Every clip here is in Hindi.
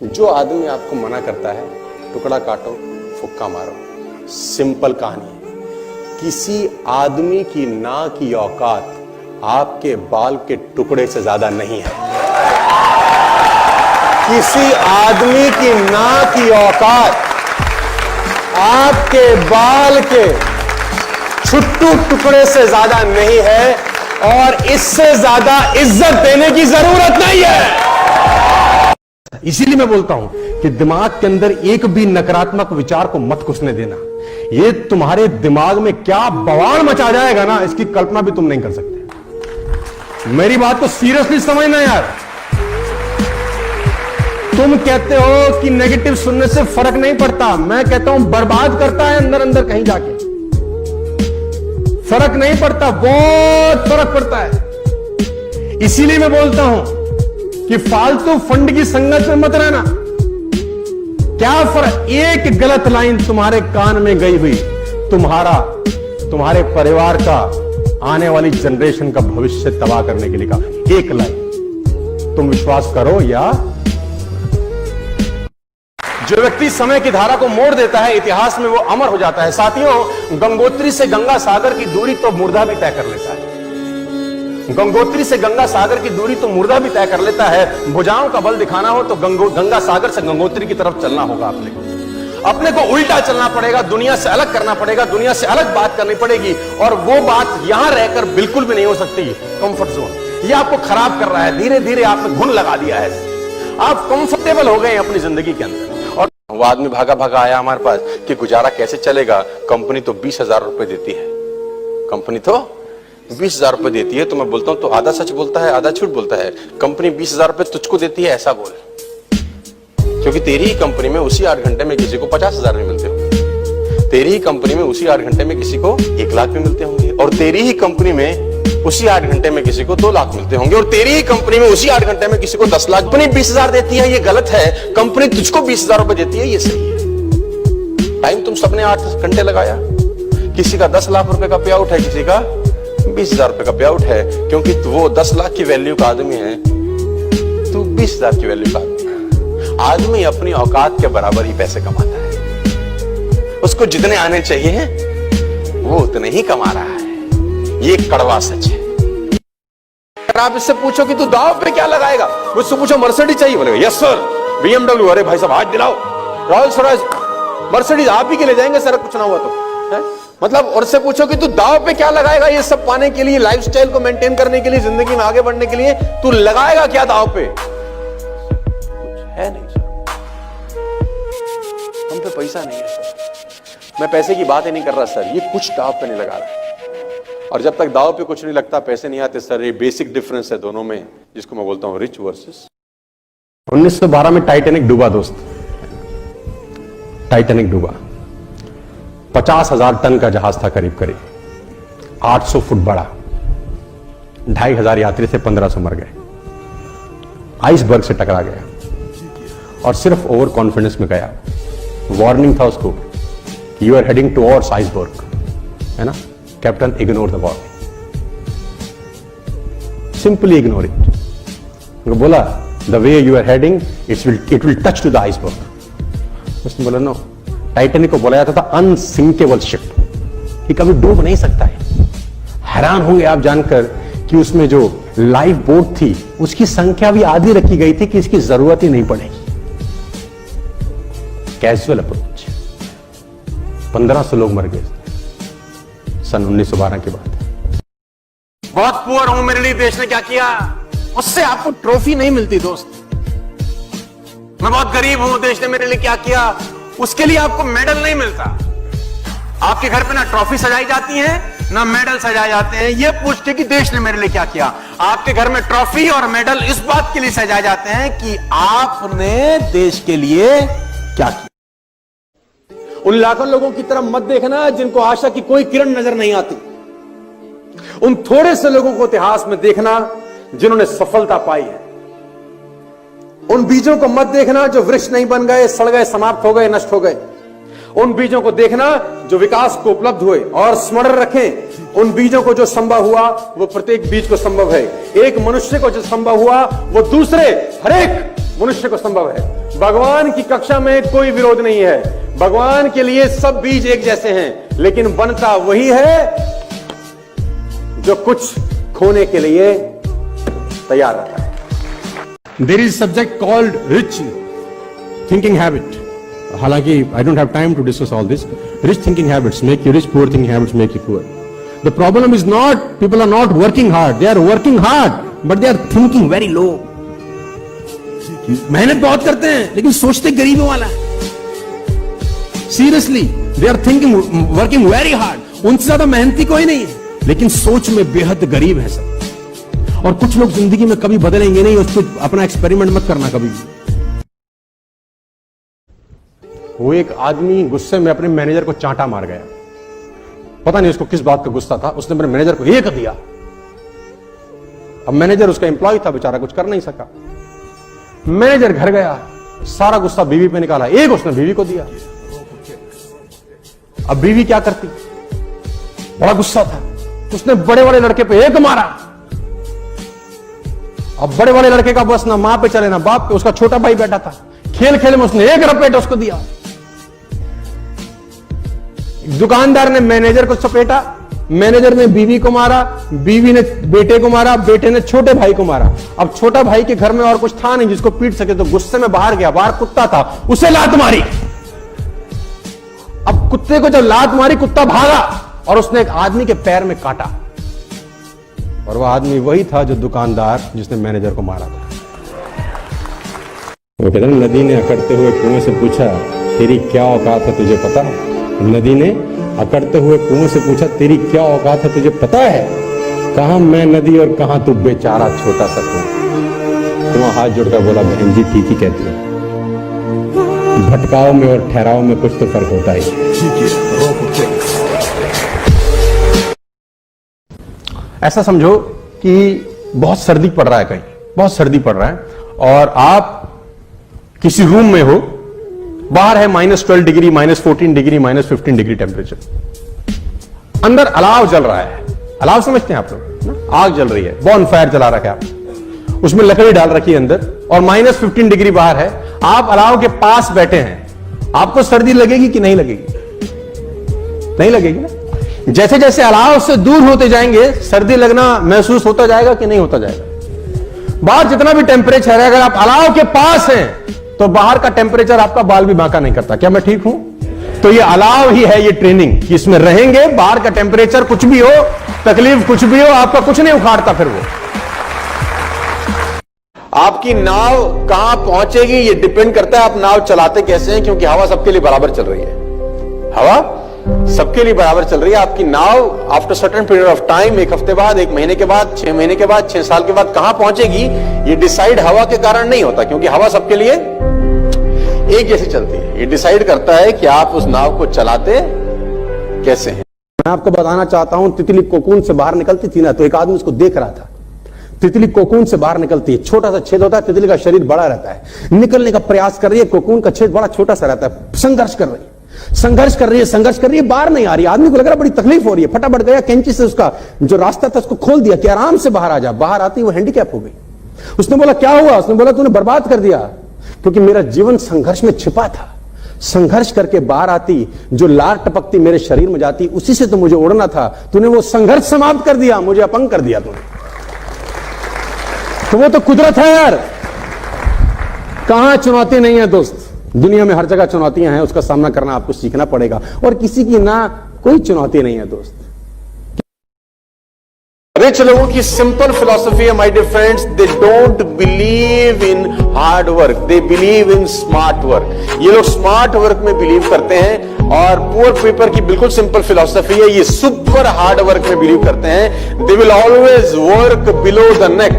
जो आदमी आपको मना करता है, टुकड़ा काटो, फुक्का मारो। सिंपल कहानी है। किसी आदमी की ना की औकात आपके बाल के टुकड़े से ज्यादा नहीं है। किसी आदमी की ना की औकात आपके बाल के छुट्टू टुकड़े से ज्यादा नहीं है, और इससे ज्यादा इज्जत देने की जरूरत नहीं है। इसीलिए मैं बोलता हूं कि दिमाग के अंदर एक भी नकारात्मक विचार को मत घुसने देना। ये तुम्हारे दिमाग में क्या बवाल मचा जाएगा ना, इसकी कल्पना भी तुम नहीं कर सकते। मेरी बात को सीरियसली समझना यार। तुम कहते हो कि नेगेटिव सुनने से फर्क नहीं पड़ता, मैं कहता हूं बर्बाद करता है अंदर अंदर कहीं जाके। फर्क नहीं पड़ता, बहुत फर्क पड़ता है। इसीलिए मैं बोलता हूं कि फालतू फंड की संगत में मत रहना। क्या फर्क, एक गलत लाइन तुम्हारे कान में गई हुई तुम्हारे परिवार का, आने वाली जनरेशन का भविष्य तबाह करने के लिए कहा। एक लाइन, तुम विश्वास करो या। जो व्यक्ति समय की धारा को मोड़ देता है, इतिहास में वो अमर हो जाता है। साथियों, गंगोत्री से गंगा सागर की दूरी तो मुर्दा भी तय कर लेता है। गंगोत्री से गंगा सागर की दूरी तो मुर्दा भी तय कर लेता है। भुजाओं का बल दिखाना हो तो गंगा सागर से गंगोत्री की तरफ चलना होगा। अपने को उल्टा चलना पड़ेगा, दुनिया से अलग करना पड़ेगा, दुनिया से अलग बात करनी पड़ेगी। और वो बात यहां रहकर बिल्कुल भी नहीं हो सकती। कंफर्ट जोन ये आपको खराब कर रहा है। धीरे धीरे आपने घुन लगा दिया है। आप कंफर्टेबल हो गए अपनी जिंदगी के अंदर। और वो आदमी भागा भागा आया हमारे पास कि गुजारा कैसे चलेगा। कंपनी तो 20,000 रुपए देती है। कंपनी तो 20,000 रुपए देती है। तो मैं बोलता हूं तो आधा सच बोलता है, आधा झूठ बोलता है। कंपनी 20,000 रुपए तुझको देती है ऐसा बोल, क्योंकि तेरी ही कंपनी में उसी 8 घंटे में किसी को 50,000 में मिलते होंगे। तेरी ही कंपनी में उसी 8 घंटे में किसी को 1 लाख में मिलते होंगे। और तेरी ही कंपनी में उसी 8 घंटे में किसी को 2 लाख मिलते होंगे। और तेरी ही कंपनी में उसी 8 घंटे में किसी को 10 लाख। कंपनी 20,000 देती है, ये गलत है। कंपनी तुझको 20,000 रुपए देती है, ये सही है। टाइम तुम सबने 8 घंटे लगाया। किसी का 10 लाख रुपए का पे आउट है, किसी का 20,000 रुपए का पे आउट है। क्योंकि वो 10 लाख की वैल्यू का आदमी है, तू 20,000 की वैल्यू का आदमी है। आदमी अपनी औकात के बराबर ही पैसे कमाता है। उसको जितने आने चाहिए वो उतने ही कमा रहा है। ये कड़वा सच है। अगर आप इससे पूछो कि तू दांव पे क्या लगाएगा, मुझसे पूछो मर्सिडीज चाहिए, बोलेगा यस सर। BMW, अरे भाई साहब हाथ दिलाओ। रॉयल्स रॉयस, मर्सिडीज आप ही के ले जाएंगे सर, कुछ ना हुआ तो है? मतलब, और से पूछो कि तू दांव पे क्या लगाएगा, ये सब पाने के लिए, लाइफस्टाइल को मेंटेन करने के लिए, जिंदगी में आगे बढ़ने के लिए तू लगाएगा क्या दांव पे? है नहीं सर, हम पे पैसा नहीं है सर। मैं पैसे की बात ही नहीं कर रहा सर, ये कुछ दांव पे नहीं लगा रहा। और जब तक दांव पे कुछ नहीं लगता, पैसे नहीं आते सर। ये बेसिक डिफरेंस है दोनों में, जिसको मैं बोलता हूं रिच वर्सेस। 1912 में टाइटैनिक डूबा दोस्त। टाइटैनिक डूबा, 50,000 टन का जहाज था करीब करीब, 800 फुट बड़ा। 2,500 यात्री से 1,500 मर गए। आइसबर्ग से टकरा गया और सिर्फ ओवर कॉन्फिडेंस में गया। वार्निंग था उसको, you are heading towards iceberg, है ना। Captain, ignore the warning, simply ignore it. बोला the way you are heading it will touch to the iceberg. उसने बोला नो, टाइटैनिक को बोला जाता था अनसिंकेबल शिप, कि कभी डूब नहीं सकता है। हैरान होंगे आप जानकर कि उसमें जो लाइफ बोट थी उसकी संख्या भी आधी रखी गई थी कि इसकी जरूरत ही नहीं पड़ेगी। Casual approach. 1,500 लोग मर गए सन 1912 के बाद। बहुत पुअर हूं, मेरे लिए देश ने क्या किया, उससे आपको ट्रॉफी नहीं मिलती दोस्त। मैं बहुत गरीब हूं, देश ने मेरे लिए क्या किया, उसके लिए आपको मेडल नहीं मिलता। आपके घर पे ना ट्रॉफी सजाई जाती है, ना मेडल सजाए जाते हैं ये पूछ के कि देश ने मेरे लिए क्या किया। आपके घर में ट्रॉफी और मेडल इस बात के लिए सजाए जाते हैं कि आपने देश के लिए क्या किया। उन लाखों लोगों की तरफ मत देखना जिनको आशा की कोई किरण नजर नहीं आती। उन थोड़े से लोगों को इतिहास में देखना जिन्होंने सफलता पाई है। उन बीजों को मत देखना जो वृक्ष नहीं बन गए, सड़ गए, समाप्त हो गए, नष्ट हो गए। उन बीजों को देखना जो विकास को उपलब्ध हुए। और स्मरण रखें, उन बीजों को जो संभव हुआ वो प्रत्येक बीज को संभव है। एक मनुष्य को जो संभव हुआ वो दूसरे हर एक मनुष्य को संभव है। भगवान की कक्षा में कोई विरोध नहीं है। भगवान के लिए सब बीज एक जैसे हैं, लेकिन बनता वही है जो कुछ खोने के लिए तैयार रहता है। There is subject called rich thinking habit. हालांकि I don't have time to discuss all this. Rich thinking habits make you rich, poor thinking habits make you poor. The problem is not people are not working hard, they are working hard but they are thinking very low. मेहनत बहुत करते हैं लेकिन सोचते गरीबों वाला। Seriously they are thinking working very hard. उनसे ज्यादा मेहनती कोई नहीं है, लेकिन सोच में बेहद गरीब है सब। और कुछ लोग जिंदगी में कभी बदलेंगे नहीं, उसको अपना एक्सपेरिमेंट मत करना कभी भी। वो एक आदमी गुस्से में अपने मैनेजर को चांटा मार गया। पता नहीं उसको किस बात का गुस्सा था, उसने अपने मैनेजर को एक दिया। अब मैनेजर उसका एम्प्लॉय था, बेचारा कुछ कर नहीं सका। मैनेजर घर गया, सारा गुस्सा बीवी पे निकाला, एक उसने बीवी को दिया। अब बीवी क्या करती, बड़ा गुस्सा था, उसने बड़े वाले लड़के पे एक मारा। अब बड़े वाले लड़के का बस ना मां पे चले ना बाप पे, उसका छोटा भाई बैठा था, खेल खेल में उसने एक रपेट उसको दिया। दुकानदार ने मैनेजर को सपेटा, मैनेजर ने बीवी को मारा, बीवी ने बेटे को मारा, बेटे ने छोटे भाई को मारा। अब छोटा भाई के घर में और कुछ था नहीं जिसको पीट सके, तो गुस्से में बाहर गया, बाहर कुत्ता था, उसे लात मारी। अब कुत्ते को जब लात मारी, कुत्ता भागा और उसने एक आदमी के पैर में काटा, और वह आदमी वही था जो दुकानदार जिसने मैनेजर को मारा था। वो कहते हैं, नदी ने अकड़ते हुए कुएं से पूछा, तेरी क्या औकात है तुझे पता है? नदी ने अकड़ते हुए कुएं से पूछा, तेरी क्या औकात है तुझे पता है? कहां मैं नदी और कहां तू बेचारा छोटा सा कुआं। कुआं हाथ जोड़कर बोला, बहन जी ठीक ही कहती है, भटकाव में और ठहराव में कुछ तो फर्क होता है। ऐसा समझो कि बहुत सर्दी पड़ रहा है, कहीं बहुत सर्दी पड़ रहा है, और आप किसी रूम में हो, बाहर है -12 डिग्री, -14 डिग्री, -15 डिग्री टेम्परेचर, अंदर अलाव जल रहा है। अलाव समझते हैं आप लोग, आग जल रही है, बॉन फायर जला रखा है आप, उसमें लकड़ी डाल रखी है अंदर, और -15 डिग्री बाहर है। आप अलाव के पास बैठे हैं, आपको सर्दी लगेगी कि नहीं लगेगी? नहीं लगेगी ना। जैसे जैसे अलाव से दूर होते जाएंगे, सर्दी लगना महसूस होता जाएगा कि नहीं होता जाएगा? बाहर जितना भी टेम्परेचर है, अगर आप अलाव के पास हैं तो बाहर का टेम्परेचर आपका बाल भी बांका नहीं करता। क्या मैं ठीक हूं? तो ये अलाव ही है, ये ट्रेनिंग कि इसमें रहेंगे, बाहर का टेम्परेचर कुछ भी हो, तकलीफ कुछ भी हो, आपका कुछ नहीं उखाड़ता। फिर वो आपकी नाव कहां पहुंचेगी ये डिपेंड करता है आप नाव चलाते कैसे हैं, क्योंकि हवा सबके लिए बराबर चल रही है। हवा सबके लिए बराबर चल रही है। आपकी नाव after certain period of time, एक हफ्ते बाद, 1 महीने के बाद, 6 महीने के बाद, 6 साल के बाद कहां पहुंचेगी, ये डिसाइड हवा के कारण नहीं होता, क्योंकि हवा सबके लिए एक जैसी चलती है। ये डिसाइड करता है कि आप उस नाव को चलाते कैसे हैं। मैं आपको बताना चाहता हूं, तितली कोकून से बाहर निकलती थी ना, तो एक आदमी उसको देख रहा था। तितली कोकून से बाहर निकलती है, छोटा सा छेद होता है, तितली का शरीर बड़ा रहता है, निकलने का प्रयास कर रही है, कोकून का छेद बड़ा छोटा सा रहता है, संघर्ष कर रही है, संघर्ष कर रही है, बाहर नहीं आ रही। आदमी को लग रहा बड़ी तकलीफ हो रही है, फटाफट गया, कैंची से उसका जो रास्ता था उसको खोल दिया कि आराम से बाहर आ जा। बाहर आती वो हैंडीकैप हो गई। उसने बोला, क्या हुआ? उसने बोला, तूने बर्बाद कर दिया, क्योंकि मेरा जीवन संघर्ष में छिपा था। संघर्ष करके बाहर आती, जो लार टपकती मेरे शरीर में जाती, उसी से तो मुझे उड़ना था। तूने वो संघर्ष समाप्त कर दिया, मुझे अपंग कर दिया तूने। तो वो तो कुदरत है यार, कहां चुनौती नहीं है दोस्त। दुनिया में हर जगह चुनौतियां हैं, उसका सामना करना आपको सीखना पड़ेगा, और किसी की ना कोई चुनौती नहीं है दोस्त। रिच लोगों की सिंपल फिलॉसफी है my dear friends, they don't believe in hard work, they believe in smart work. ये लोग स्मार्ट वर्क में बिलीव करते हैं, और पुअर पीपल की बिल्कुल सिंपल फिलॉसफी है, ये सुपर हार्ड वर्क में बिलीव करते हैं। They will always work below the neck.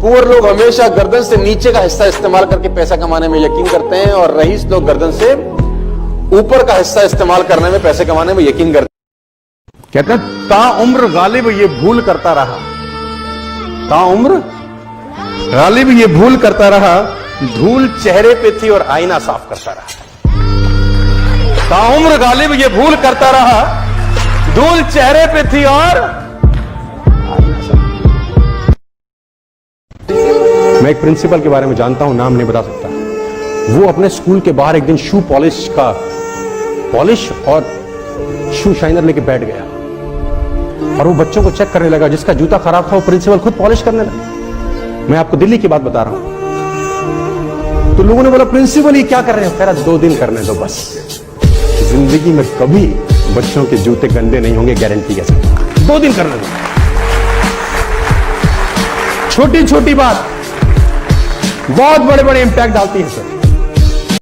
Poor लोग हमेशा गर्दन से नीचे का हिस्सा इस्तेमाल करके पैसा कमाने में यकीन करते हैं, और रईस लोग गर्दन से ऊपर का हिस्सा इस्तेमाल करने में, पैसे कमाने में यकीन करते हैं। कहते हैं, ताउम्र गालिब ये भूल करता रहा, ताउम्र गालिब ये भूल करता रहा, धूल चेहरे पे थी और आईना साफ करता रहा। ताउम्र गालिब ये भूल करता रहा, धूल चेहरे पे थी और मैं एक प्रिंसिपल के बारे में जानता हूं, नाम नहीं बता सकता। वो अपने स्कूल के बाहर एक दिन शू पॉलिश और शू शाइनर लेके बैठ गया और वो बच्चों को चेक करने लगा। जिसका जूता खराब था वो प्रिंसिपल खुद पॉलिश करने लगा। मैं आपको दिल्ली की बात बता रहा हूं। तो लोगों ने बोला प्रिंसिपल ये क्या कर रहे हैं? कह रहा 2 दिन करने दो बस, जिंदगी में कभी बच्चों के जूते गंदे नहीं होंगे, गारंटी है सर। 2 दिन करने दो। छोटी छोटी बात बहुत बड़े बड़े इंपैक्ट डालती है सर।